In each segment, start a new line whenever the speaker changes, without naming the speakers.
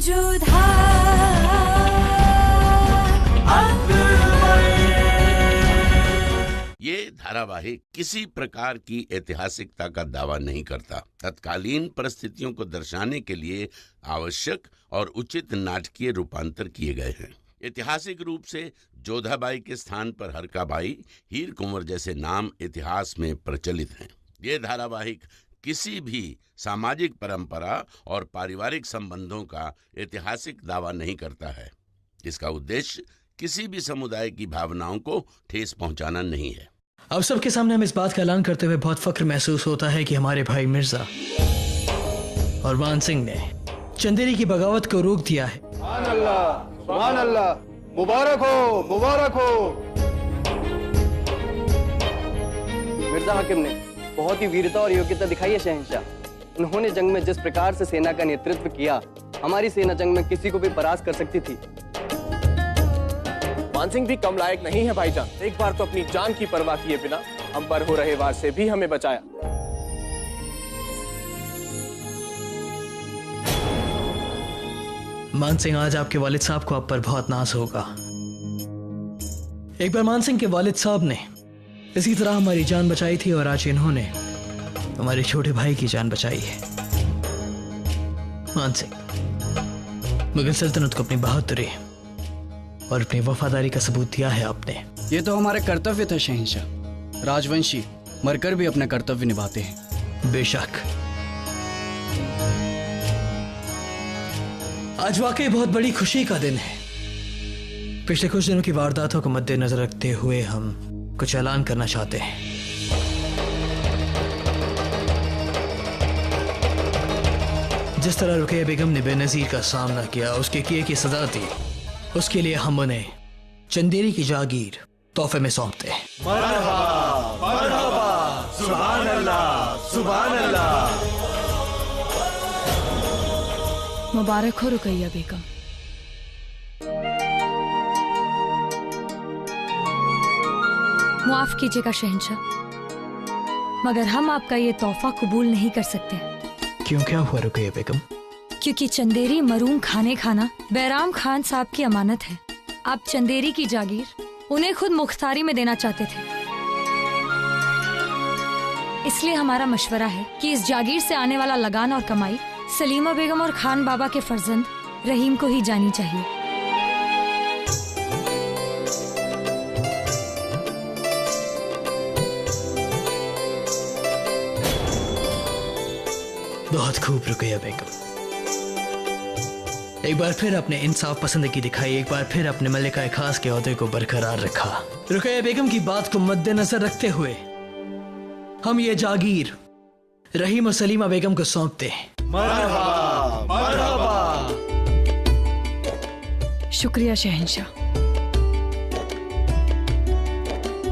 ये धारावाहिक किसी प्रकार की ऐतिहासिकता का दावा नहीं करता। तत्कालीन परिस्थितियों को दर्शाने के लिए आवश्यक और उचित नाटकीय रूपांतर किए गए हैं। ऐतिहासिक रूप से जोधाबाई के स्थान पर हरकाबाई, हीर कुंवर जैसे नाम इतिहास में प्रचलित हैं। ये धारावाहिक किसी भी सामाजिक परंपरा और पारिवारिक संबंधों का ऐतिहासिक दावा नहीं करता है। इसका उद्देश्य किसी भी समुदाय की भावनाओं को ठेस पहुंचाना नहीं है।
अब सबके सामने हम इस बात का ऐलान करते हुए बहुत फख्र महसूस होता है कि हमारे भाई मिर्जा और मान सिंह ने चंदेरी की बगावत को रोक दिया है।
सुभान अल्लाह, मुबारक हो, मुबारक हो। मिर्जा हाकिम ने बहुत ही वीरता और योग्यता दिखाई है शहंशाह। उन्होंने जंग में जिस प्रकार से सेना का नेतृत्व किया, हमारी सेना जंग में किसी को भी परास्त कर सकती थी।
मानसिंह भी कम लायक नहीं है भाईजान। एक बार तो अपनी जान की परवाह किए बिना अंबर हो रहे वार से भी हमें बचाया।
मानसिंह, आज आपके वालिद साहब को आप पर बहुत नाज होगा। एक बार मानसिंह के वालिद साहब ने इसी तरह हमारी जान बचाई थी और आज इन्होंने हमारे छोटे भाई की जान बचाई है। मानसिंह, मुगल सल्तनत को अपनी बहादुरी और अपनी वफादारी का सबूत दिया है आपने।
ये तो हमारे कर्तव्य था शहंशाह। राजवंशी मरकर भी अपना कर्तव्य निभाते हैं।
बेशक। आज वाकई बहुत बड़ी खुशी का दिन है। पिछले कुछ दिनों की वारदातों को मद्देनजर रखते हुए हम कुछ ऐलान करना चाहते हैं। जिस तरह रुकैया बेगम ने बेनजीर का सामना किया, उसके किए की सजा दी, उसके लिए हम उन्हें चंदेरी की जागीर तोहफे में सौंपते हैं।
मरहबा, मरहबा, सुभान अल्लाह, सुभान अल्लाह।
मुबारक हो रुकैया बेगम। माफ कीजिएगा शहंशाह, मगर हम आपका ये तोहफा कबूल नहीं कर सकते।
क्यों, क्या हुआ रुकैया बेगम?
क्योंकि चंदेरी मरूम खाने खाना बैराम खान साहब की अमानत है। आप चंदेरी की जागीर उन्हें खुद मुख्तारी में देना चाहते थे। इसलिए हमारा मशवरा है कि इस जागीर से आने वाला लगान और कमाई सलीमा बेगम और खान बाबा के फर्जंद रहीम को ही जानी चाहिए।
बहुत खूब रुकैया बेगम। एक बार फिर अपने इंसाफ पसंदगी दिखाई, एक बार फिर अपने मलिका खास के ओहदे को बरकरार रखा। रुकैया बेगम की बात को मद्देनजर रखते हुए हम ये जागीर रहीम और सलीमा बेगम को सौंपते हैं।
मरहबा, मरहबा।
शुक्रिया शहंशाह।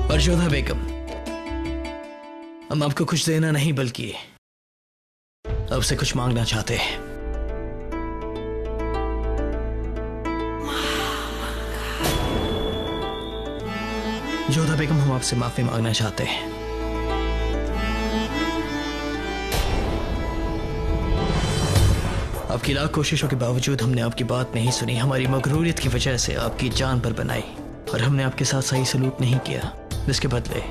और जोधा बेगम, हम आपको कुछ देना नहीं बल्कि आपसे कुछ मांगना चाहते हैं। जोधा बेगम, हम आपसे माफी मांगना चाहते हैं। आपकी लाख कोशिशों के बावजूद हमने आपकी बात नहीं सुनी। हमारी मगरूरियत की वजह से आपकी जान पर बनाई और हमने आपके साथ सही सलूक नहीं किया, जिसके बदले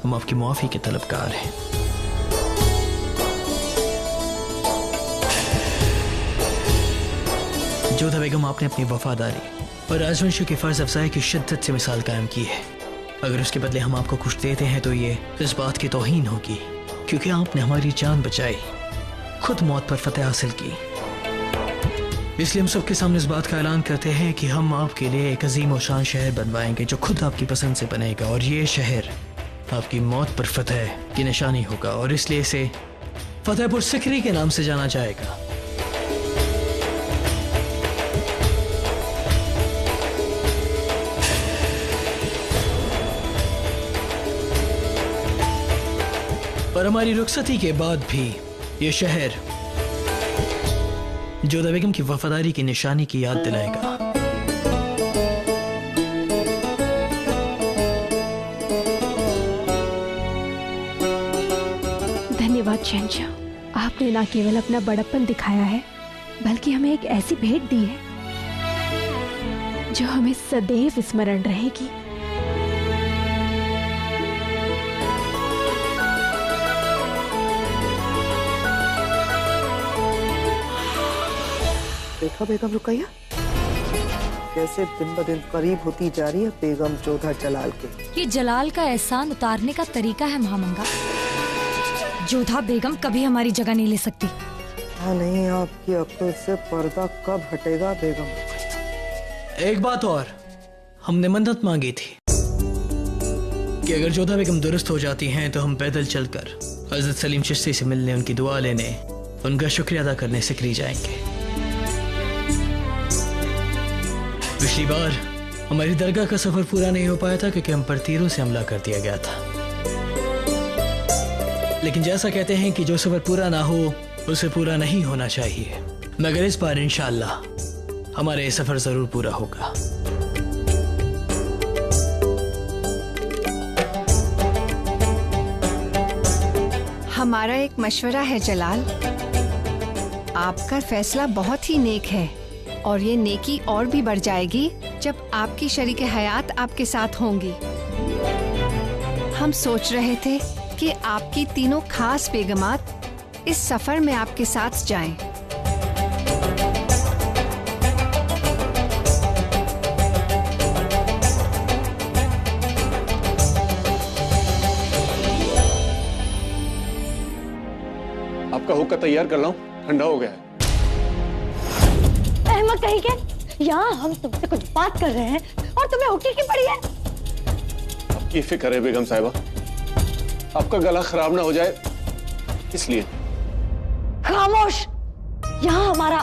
हम आपकी मुआफी के तलबगार हैं। जोधा बेगम, आपने अपनी वफादारी और राजवंशियों की फर्ज अफजाई की शिद्दत से मिसाल कायम की है। अगर उसके बदले हम आपको कुछ देते हैं तो ये इस बात की तौहीन होगी, क्योंकि आपने हमारी जान बचाई, खुद मौत पर फतेह हासिल की। इसलिए हम सबके सामने इस बात का ऐलान करते हैं कि हम आपके लिए एक अजीम और शान शहर बनवाएंगे जो खुद आपकी पसंद से बनेगा, और ये शहर आपकी मौत पर फतेह की निशानी होगा, और इसलिए इसे फतेहपुर सिकरी के नाम से जाना जाएगा। और हमारी रुखसती के बाद भी ये शहर जोधा बेगम की वफादारी की निशानी की याद दिलाएगा।
धन्यवाद शहंशाह, आपने न केवल अपना बड़प्पन दिखाया है बल्कि हमें एक ऐसी भेंट दी है जो हमें सदैव स्मरण रहेगी।
देखा बेगम रुकैया, कैसे दिन ब दिन करीब होती जा रही है बेगम जोधा जलाल के।
ये जलाल का एहसान उतारने का तरीका है महामंगा। जोधा बेगम कभी हमारी जगह नहीं ले सकती।
हाँ नहीं, आपकी अक्ल से पर्दा कब हटेगा बेगम?
एक बात और, हमने मन्नत मांगी थी कि अगर जोधा बेगम दुरुस्त हो जाती हैं तो हम पैदल चलकर हजरत सलीम चिश्ती से मिलने, उनकी दुआ लेने, उनका शुक्रिया अदा करने सिकरी जाएंगे। पिछली बार हमारी दरगाह का सफर पूरा नहीं हो पाया था क्योंकि हम पर तीरों से हमला कर दिया गया था। लेकिन जैसा कहते हैं कि जो सफर पूरा ना हो उसे पूरा नहीं होना चाहिए, मगर इस बार इंशाअल्लाह हमारा ये सफर जरूर पूरा होगा।
हमारा एक मशवरा है जलाल, आपका फैसला बहुत ही नेक है और ये नेकी और भी बढ़ जाएगी जब आपकी शरीके हयात आपके साथ होंगी। हम सोच रहे थे कि आपकी तीनों खास बेगमात इस सफर में आपके साथ जाएं।
आपका हुक्का तैयार कर लाऊं? ठंडा हो गया है।
अहमद कहीं के, यहाँ हम तुमसे कुछ बात कर रहे हैं और तुम्हें हुक्के की पड़ी है।
आपकी फिक्र है बेगम साहिबा, आपका गला खराब ना हो जाए इसलिए।
खामोश! यहाँ हमारा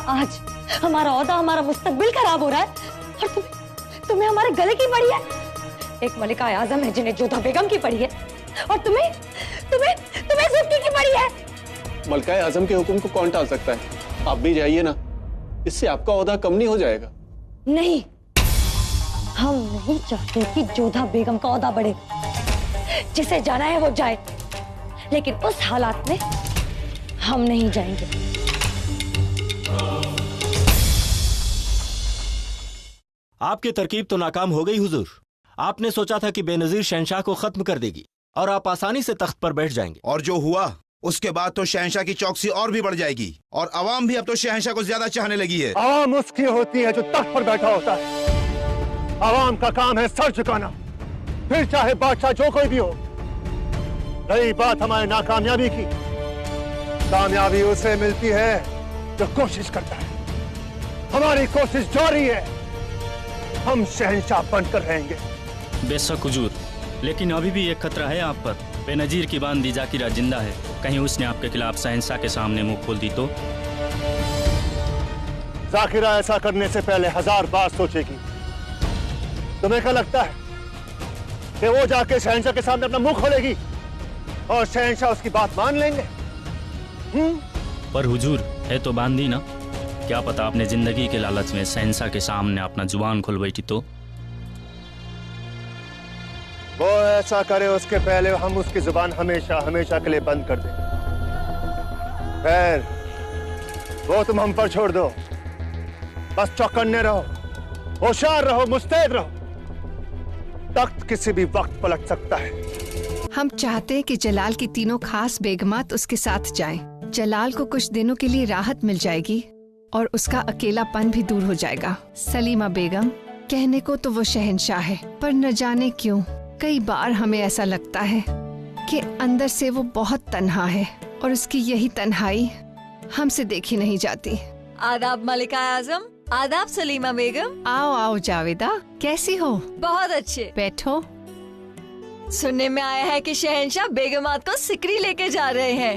ओहदा, हमारा मुस्तकबिल खराब हो रहा है और तुम्हें हमारे गले की पड़ी है। एक मलिका आजम है जिन्हें जोधा बेगम की पड़ी है और तुम्हें जुल्फी की पड़ी है।
मलिका आजम के हुक्म को कौन टाल सकता है? आप भी जाइए ना, इससे आपका ओहदा कम नहीं हो जाएगा।
नहीं, हम नहीं चाहते कि जोधा बेगम का ओहदा बढ़े। जिसे जाना है वो जाए, लेकिन उस हालात में हम नहीं जाएंगे।
आपकी तरकीब तो नाकाम हो गई हुजूर। आपने सोचा था कि बेनजीर शहंशाह को खत्म कर देगी और आप आसानी से तख्त पर बैठ जाएंगे,
और जो हुआ उसके बाद तो शहंशाह की चौकसी और भी बढ़ जाएगी और अवाम भी अब तो शहंशाह को ज्यादा चाहने लगी है।
अवाम उसकी होती है जो तख्त पर बैठा होता है। अवाम का काम है सर झुकाना, फिर चाहे बादशाह जो कोई भी हो। रही बात हमारी नाकामयाबी की, कामयाबी उसे मिलती है जो कोशिश करता है। हमारी कोशिश जारी है, हम शहंशाह बनकर रहेंगे।
बेशक हुजूर, लेकिन अभी भी एक खतरा है आप पर। बेनजीर की बांदी जाकिरा जिंदा है, कहीं उसने आपके खिलाफ शहंशाह के सामने मुंह खोल दी तो?
जाकिरा ऐसा करने से पहले 1000 बार सोचेगी। तुम्हें क्या लगता है कि वो जाके शहंशाह के सामने अपना मुंह खोलेगी और शहंशाह उसकी बात मान लेंगे?
पर हुजूर, है तो बांदी ना, क्या पता आपने जिंदगी के लालच में शहंशाह के सामने अपना जुबान खोल बैठी तो?
वो ऐसा करे उसके पहले हम उसकी जुबान हमेशा हमेशा के लिए बंद कर दें। खैर, वो तुम हम पर छोड़ दो। बस चौकन्ने रहो, होशियार रहो, मुस्तैद रहो। तख्त किसी भी वक्त पलट सकता है।
हम चाहते हैं कि जलाल की तीनों खास बेगमात उसके साथ जाएं। जलाल को कुछ दिनों के लिए राहत मिल जाएगी और उसका अकेलापन भी दूर हो जाएगा। सलीमा बेगम कहने को तो वो शहंशाह है, पर न जाने क्यों कई बार हमें ऐसा लगता है कि अंदर से वो बहुत तन्हा है और उसकी यही तन्हाई हमसे देखी नहीं जाती।
आदाब मलिका आजम। आदाब सलीमा बेगम।
आओ आओ जावेदा, कैसी हो?
बहुत अच्छे।
बैठो।
सुनने में आया है कि शहंशाह बेगमात को सिकरी लेके जा रहे हैं।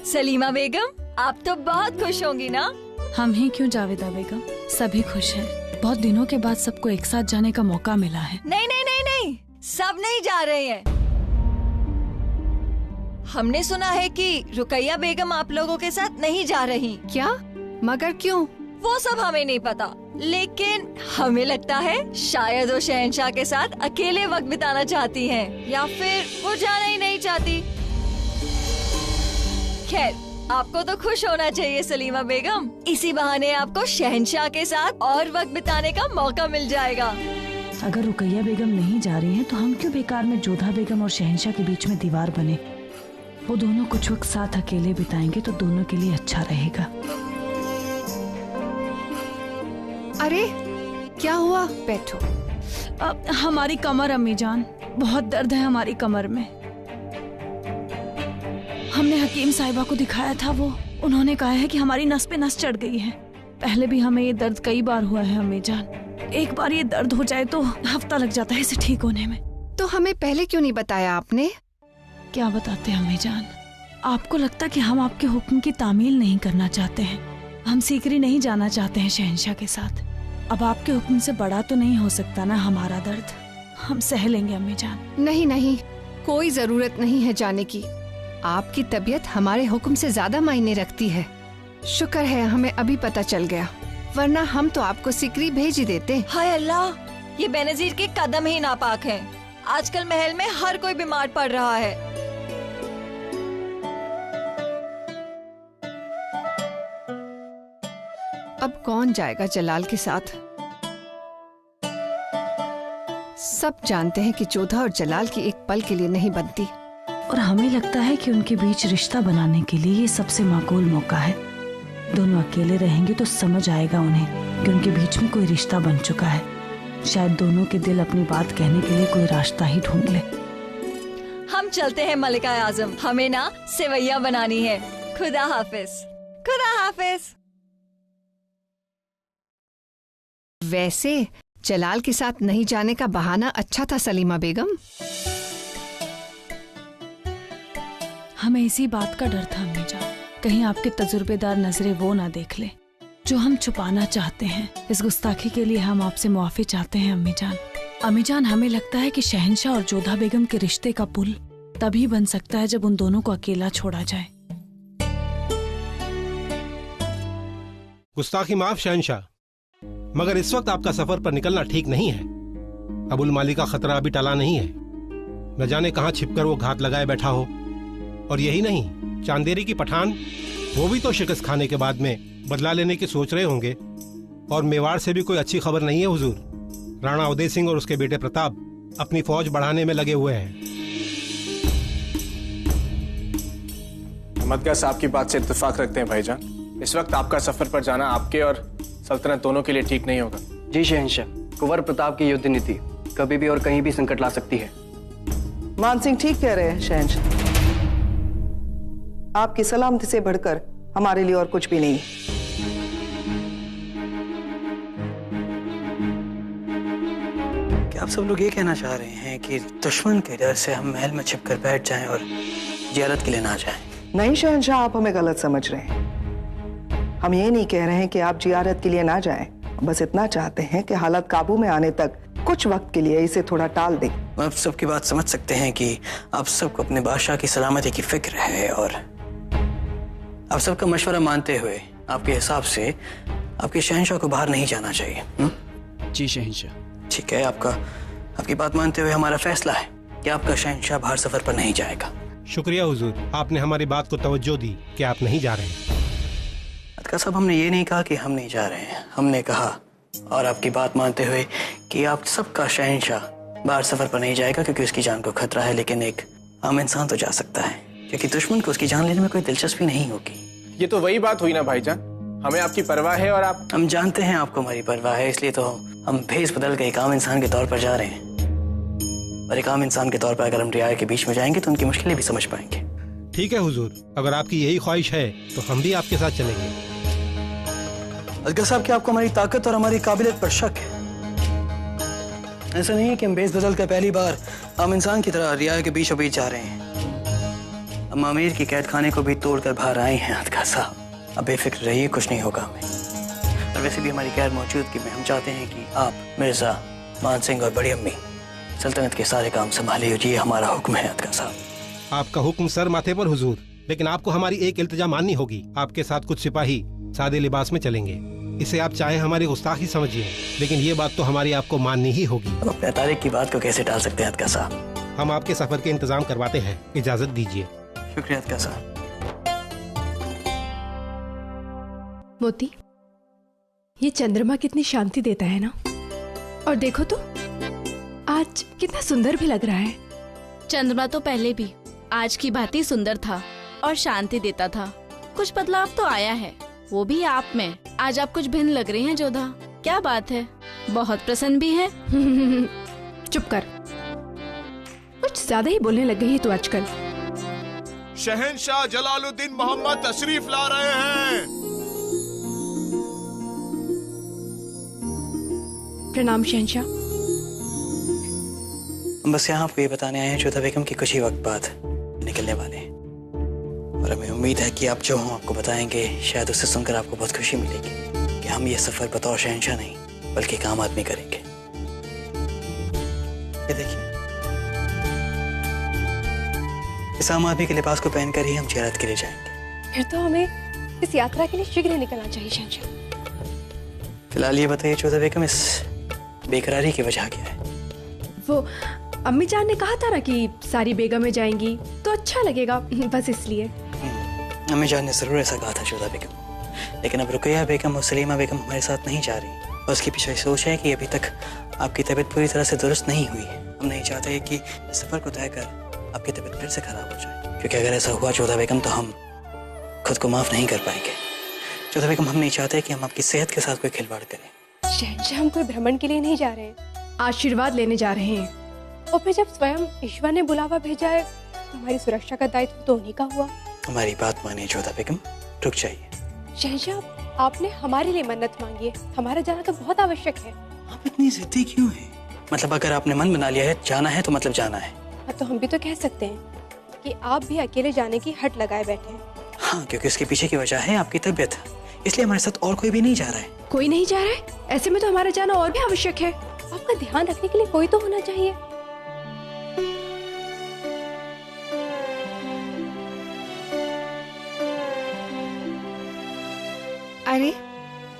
सलीमा बेगम, आप तो बहुत खुश होंगी ना?
हम ही क्यों जावेदा बेगम, सभी खुश हैं। बहुत दिनों के बाद सबको एक साथ जाने का मौका मिला है।
नहीं नहीं नहीं नहीं, सब नहीं जा रहे हैं। हमने सुना है कि रुकैया बेगम आप लोगों के साथ नहीं जा रही।
क्या? मगर क्यों?
वो सब हमें नहीं पता, लेकिन हमें लगता है शायद वो शहंशाह के साथ अकेले वक्त बिताना चाहती हैं, या फिर वो जाना ही नहीं चाहती। खैर, आपको तो खुश होना चाहिए सलीमा बेगम। इसी बहाने आपको शहंशाह के साथ और वक्त बिताने का मौका मिल जाएगा।
अगर रुकैया बेगम नहीं जा रही हैं तो हम क्यों बेकार में जोधा बेगम और शहंशाह के बीच में दीवार बने। वो दोनों कुछ वक्त साथ अकेले बिताएंगे तो दोनों के लिए अच्छा रहेगा।
अरे क्या हुआ? बैठो।
हमारी कमर अम्मी जान, बहुत दर्द है हमारी कमर में। हमने हकीम साहिबा को दिखाया था, उन्होंने कहा है कि हमारी नस पे नस चढ़ गई है। पहले भी हमें ये दर्द कई बार हुआ है अम्मी जान। एक बार ये दर्द हो जाए तो हफ्ता लग जाता है इसे ठीक होने में।
तो हमें पहले क्यों नहीं बताया आपने?
क्या बताते अम्मी जान? आपको लगता कि हम आपके हुक्म की तामील नहीं करना चाहते हैं? हम सीकरी नहीं जाना चाहते हैं शहंशाह के साथ। अब आपके हुक्म से बड़ा तो नहीं हो सकता ना हमारा दर्द। हम सह लेंगे अम्मी जान।
नहीं नहीं, कोई जरूरत नहीं है जाने की। आपकी तबीयत हमारे हुक्म से ज्यादा मायने रखती है। शुक्र है हमें अभी पता चल गया, वरना हम तो आपको सिकरी भेज ही देते।
हाय अल्लाह, ये बेनजीर के कदम ही नापाक हैं। आजकल महल में हर कोई बीमार पड़ रहा है।
अब कौन जाएगा जलाल के साथ? सब जानते हैं कि जोधा और जलाल की एक पल के लिए नहीं बनती,
और हमें लगता है कि उनके बीच रिश्ता बनाने के लिए ये सबसे माकूल मौका है। दोनों अकेले रहेंगे तो समझ आएगा उन्हें कि उनके बीच में कोई रिश्ता बन चुका है। शायद दोनों के दिल अपनी बात कहने के लिए कोई रास्ता ही ढूंढ ले।
हम चलते हैं मलिका आजम, हमें ना सेवैया बनानी है। खुदा हाफिज। खुदा हाफिज।
वैसे जलाल के साथ नहीं जाने का बहाना अच्छा था सलीमा बेगम।
हमें इसी बात का डर था अम्मी जान, कहीं आपके तजुर्बेदार नजरें वो ना देख ले जो हम छुपाना चाहते हैं। इस गुस्ताखी के लिए हम आपसे मुआफी चाहते हैं अम्मी जान। अम्मी जान, हमें लगता है कि शहंशाह और जोधा बेगम के रिश्ते का पुल तभी बन सकता है जब उन दोनों को अकेला छोड़ा जाए।
गुस्ताखी माफ शहंशाह, मगर इस वक्त आपका सफर पर निकलना ठीक नहीं है। अबुल माली का खतरा अभी टला नहीं है। न जाने कहाँ छिपकर वो घात लगाए बैठा हो। और यही नहीं, चांदेरी की पठान, वो भी तो शिकस्त खाने के बाद में बदला लेने की सोच रहे होंगे। और मेवाड़ से भी कोई अच्छी खबर नहीं है हुजूर। राणा उदय सिंह और उसके बेटे प्रताप अपनी फौज बढ़ाने में लगे हुए हैं।
अहमदगा साहब की बात से इत्तेफाक रखते हैं भाईजान। इस वक्त आपका सफर पर जाना आपके और सल्तनत दोनों के लिए ठीक नहीं होगा।
जी शहंशाह, कुंवर प्रताप की युद्ध नीति कभी भी और कहीं भी संकट ला सकती है।
मान सिंह ठीक कह रहे हैं शहंशाह। आपकी सलामती से बढ़कर हमारे लिए और कुछ भी नहीं।
क्या आप सब लोग ये कहना चाह रहे हैं कि दुश्मन के डर से हम महल में छिपकर बैठ जाएं और जियारत के लिए ना जाएं?
नहीं शहंशाह, आप हमें गलत समझ रहे हैं। हम ये नहीं कह रहे हैं कि आप जियारत के लिए ना जाएं, बस इतना चाहते हैं कि हालत काबू में आने तक कुछ वक्त के लिए इसे थोड़ा टाल दें।
आप सबकी बात समझ सकते हैं कि आप सबको अपने बादशाह की सलामती की फिक्र है, और आप सबका मशवरा मानते हुए आपके हिसाब से आपके शहंशाह को बाहर नहीं जाना चाहिए।
जी शहंशाह।
ठीक है, आपकी बात मानते हुए हमारा फैसला है कि आपका शहंशाह बाहर सफर पर नहीं जाएगा।
शुक्रिया हुजूर, आपने हमारी बात को तवज्जो दी कि आप नहीं जा रहे हैं।
साहब, हमने ये नहीं कहा कि हम नहीं जा रहे हैं। हमने कहा, और आपकी बात मानते हुए, कि आप सबका शहंशाह बाहर सफर पर नहीं जाएगा क्योंकि उसकी जान को खतरा है, लेकिन एक आम इंसान तो जा सकता है क्योंकि दुश्मन को उसकी जान लेने में कोई दिलचस्पी नहीं होगी।
ये तो वही बात हुई ना भाईजान, हमें आपकी परवाह है और आप।
हम जानते हैं आपको हमारी परवाह है, इसलिए तो हम भेस बदल के एक आम इंसान के तौर पर जा रहे हैं। और एक आम इंसान के तौर पर अगर हम रियाया के बीच में जाएंगे तो उनकी मुश्किलें भी समझ पाएंगे।
ठीक है हुजूर, अगर आपकी यही ख्वाहिश है तो हम भी आपके साथ चलेंगे।
असगर साहब, क्या आपको हमारी ताकत और हमारी काबिलियत पर शक है? ऐसा नहीं है कि हम बेस बदल कर पहली बार आम इंसान की तरह रियाया के बीचों बीच जा रहे हैं। हम आमिर की कैद खाने को भी तोड़कर बाहर आए हैं। असगर साहब, अब बेफिक्र रहिए, कुछ नहीं होगा हमें। और वैसे भी हमारी गैर मौजूदगी में हम चाहते हैं कि आप, मिर्जा, मान सिंह और बड़ी अम्मी सल्तनत के सारे काम संभालिए। ये हमारा हुक्म है असगर साहब।
आपका हुक्म सर माथे पर हुजूर, लेकिन आपको हमारी एक इल्तिजा माननी होगी। आपके साथ कुछ सिपाही सादे लिबास में चलेंगे। इसे आप चाहे हमारी गुस्ताखी समझिए, लेकिन ये बात तो हमारी आपको माननी ही होगी।
अब अपने तारीख की बात को कैसे टाल सकते हैं असगर साहब?
हम आपके सफर के इंतजाम करवाते हैं, इजाजत दीजिए।
शुक्रिया असगर साहब।
मोती, ये चंद्रमा कितनी शांति देता है ना। और देखो तो आज कितना सुंदर भी लग रहा है।
चंद्रमा तो पहले भी आज की भांति सुंदर था और शांति देता था। कुछ बदलाव तो आया है, वो भी आप में। आज आप कुछ भिन्न लग रही हैं जोधा। क्या बात है, बहुत प्रसन्न भी है।
चुप कर, कुछ ज्यादा ही बोलने लग गई है तू आजकल।
शहंशाह जलालुद्दीन मोहम्मद तशरीफ ला रहे हैं।
प्रणाम शहंशाह।
बस यहाँ आपको ये बताने आए हैं जोधा बेगम की कुछ ही वक्त बाद निकलने वाले हैं, और हमें उम्मीद है कि आप जो हों आपको बताएंगे। शायद उससे सुनकर आपको बहुत खुशी मिलेगी कि हम ये सफर बतौर शहंशाह नहीं बल्कि एक आम आदमी करेंगे। ये देखिए, इस आम आदमी के लिबास को पहनकर ही हम जियारत के लिए जाएंगे।
फिर तो हमें इस यात्रा के लिए शीघ्र निकलना चाहिए शहंशाह।
फिलहाल ये बताइए जोधा बेगम, इस बेकरारी की वजह क्या है?
वो अम्मी जान ने कहा था ना कि सारी बेगमें जाएंगी तो अच्छा लगेगा, बस इसलिए।
अम्मी जान ने जरूर ऐसा कहा था जोधा बेगम, लेकिन अब रुकैया बेगम और सलीमा बेगम हमारे साथ नहीं जा रही। और उसके पीछे सोच है कि अभी तक आपकी तबीयत पूरी तरह से दुरुस्त नहीं हुई है। हम नहीं चाहते कि सफर को तय कर आपकी तबीयत फिर से खराब हो जाए, क्योंकि अगर ऐसा हुआ जोधा बेगम तो हम खुद को माफ नहीं कर पाएंगे। जोधा बेगम, हम नहीं चाहते कि हम आपकी सेहत के साथ कोई खिलवाड़ करें।
शहंशाह, हम कोई भ्रमण के लिए नहीं जा रहे हैं, आशीर्वाद लेने जा रहे हैं। और फिर जब स्वयं ईश्वर ने बुलावा भेजा है, हमारी सुरक्षा का दायित्व तो उन्हीं का हुआ।
हमारी बात मानिए जोधा बेगम, रुक जाइए।
शहंशाह, आपने हमारे लिए मन्नत मांगी है, हमारा जाना तो बहुत आवश्यक है।
आप इतनी जिद्दी क्यों हैं? मतलब अगर आपने मन बना लिया है जाना है तो मतलब जाना है।
तो हम भी तो कह सकते हैं कि आप भी अकेले जाने की हट लगाए बैठे हैं।
हाँ, क्योंकि इसके पीछे की वजह है आपकी तबीयत, इसलिए हमारे साथ और कोई भी नहीं जा रहा है।
कोई नहीं जा रहा है? ऐसे में तो हमारा जाना और भी आवश्यक है। आपका ध्यान रखने के लिए कोई तो होना चाहिए।
अरे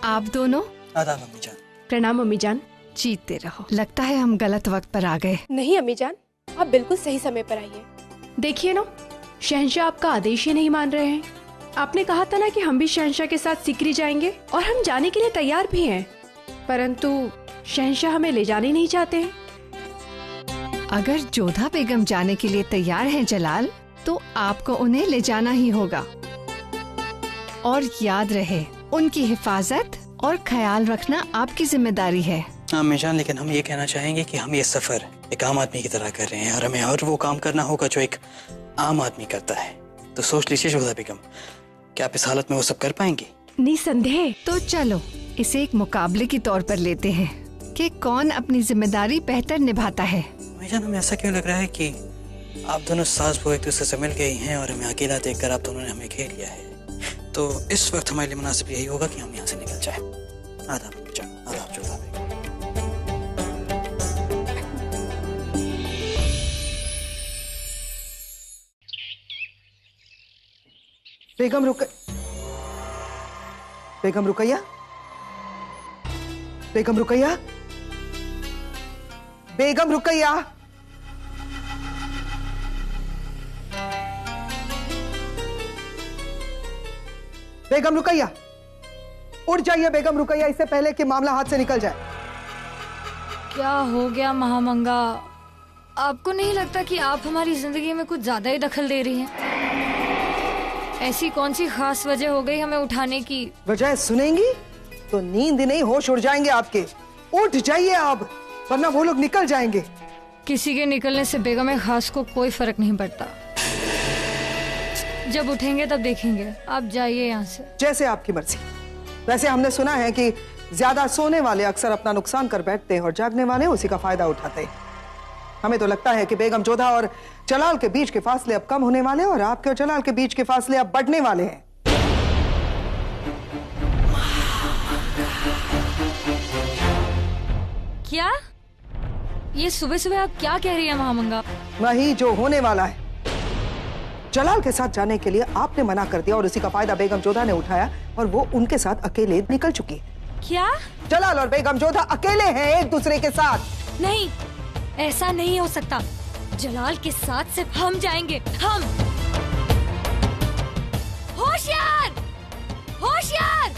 आप दोनों।
आदाब अम्मी जान।
प्रणाम अम्मी जान।
जीते रहो। लगता है हम गलत वक्त पर आ गए।
नहीं अम्मी जान, आप बिल्कुल सही समय पर आइए। देखिए ना, शहंशाह आपका आदेश ही नहीं मान रहे हैं। आपने कहा था ना कि हम भी शहंशाह के साथ सिकरी जाएंगे, और हम जाने के लिए तैयार भी हैं, परंतु शहंशाह हमें ले जाने नहीं चाहते हैं।
अगर जोधा बेगम जाने के लिए तैयार हैं जलाल, तो आपको उन्हें ले जाना ही होगा। और याद रहे, उनकी हिफाजत और ख्याल रखना आपकी जिम्मेदारी है।
अम्मी जान, लेकिन हम ये कहना चाहेंगे कि हम ये सफर एक आम आदमी की तरह कर रहे हैं, और हमें हर वो काम करना होगा जो एक आम आदमी करता है। तो सोच लीजिए जोधा बेगम, क्या आप इस हालत में वो सब कर पाएंगी?
निसंदेह।
तो चलो इसे एक मुकाबले के तौर पर लेते हैं कि कौन अपनी जिम्मेदारी बेहतर निभाता है।
अम्मी जान, हमें ऐसा क्यों लग रहा है कि आप दोनों सास बहू एक दूसरे से मिल गई हैं, और हमें अकेला देखकर आप दोनों ने हमें घेर लिया है। तो इस वक्त हमारे लिए मुनासिब यही होगा कि हम यहाँ से निकल जाएं। आदाब अम्मी जान। आदाब जोधा
बेगम बेगम रुकैया, बेगम रुकैया, बेगम रुकैया। बेगम रुकैया, उठ जाइए बेगम रुकैया, इससे पहले कि मामला हाथ से निकल जाए।
क्या हो गया महामंगा? आपको नहीं लगता कि आप हमारी जिंदगी में कुछ ज्यादा ही दखल दे रही हैं? ऐसी कौन सी खास वजह हो गई हमें उठाने की?
वजह सुनेंगी तो नींद नहीं होश उड़ जाएंगे आपके। उठ जाइए आप, वरना वो लोग निकल जाएंगे।
किसी के निकलने से बेगम खास को कोई फर्क नहीं पड़ता। जब उठेंगे तब देखेंगे। आप जाइए यहाँ से।
जैसे आपकी मर्जी। वैसे हमने सुना है कि ज्यादा सोने वाले अक्सर अपना नुकसान कर बैठते हैं और जागने वाले उसी का फायदा उठाते हैं। हमें तो लगता है कि बेगम जोधा और जलाल के बीच के फासले अब कम होने वाले, और आपके और जलाल के बीच के फासले अब बढ़ने वाले हैं।
क्या? ये सुबह सुबह आप क्या कह रही हैं महामंगा?
वही जो होने वाला है। जलाल के साथ जाने के लिए आपने मना कर दिया, और उसी का फायदा बेगम जोधा ने उठाया, और वो उनके साथ अकेले निकल चुकी है।
क्या?
जलाल और बेगम जोधा अकेले हैं एक दूसरे के साथ।
नहीं, ऐसा नहीं हो सकता। जलाल के साथ सिर्फ हम जाएंगे। हम। होशियार, होशियार।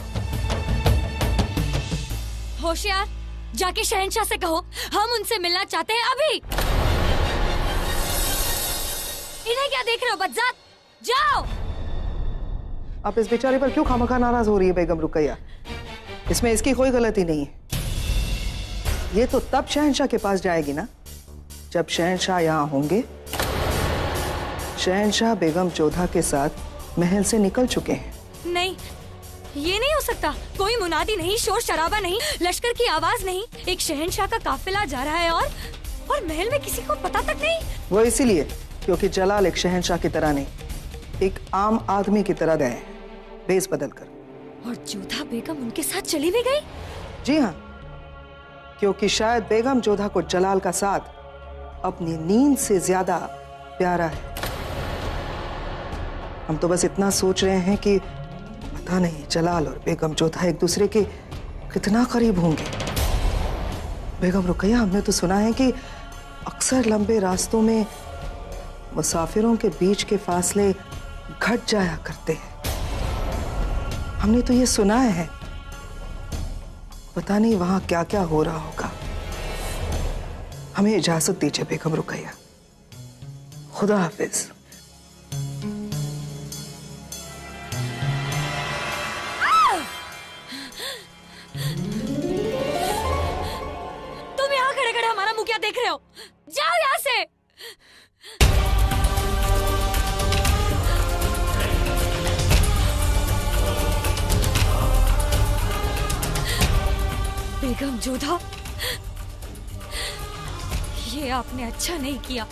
होशियार, जाके शहंशाह से कहो हम उनसे मिलना चाहते हैं अभी। इन्हें क्या देख रहे हो बदजात, जाओ।
आप इस बेचारे पर क्यों खामखा नाराज हो रही है बेगम रुकैया? इसमें इसकी कोई गलती नहीं है। ये तो तब शहंशाह के पास जाएगी ना जब शहंशाह यहाँ होंगे। शहंशाह बेगम जोधा के साथ महल से निकल चुके हैं।
नहीं, ये नहीं हो सकता। कोई मुनादी नहीं, शोर शराबा नहीं, लश्कर की आवाज नहीं, एक शहंशाह का काफिला जा रहा है और महल में किसी को पता तक नहीं।
वो इसीलिए क्योंकि जलाल एक शहंशाह की तरह नहीं, एक आम आदमी की तरह गए, भेस बदल कर।
और जोधा बेगम उनके साथ चली भी गई?
जी हाँ, क्योंकि शायद बेगम जोधा को जलाल का साथ अपनी नींद से ज्यादा प्यारा है। हम तो बस इतना सोच रहे हैं कि पता नहीं जलाल और बेगम जोधा एक दूसरे के कितना करीब होंगे। बेगम रुकैया, हमने तो सुना है कि अक्सर लंबे रास्तों में मुसाफिरों के बीच के फासले घट जाया करते हैं। हमने तो ये सुना है, पता नहीं वहां क्या क्या हो रहा होगा। हमें इजाजत दीजिए बेगम रुकैया, खुदा हाफिज।
तुम यहाँ खड़े खड़े हमारा मुंह क्या देख रहे हो? जाओ यहाँ से। बेगम जोधा, ये आपने अच्छा नहीं किया।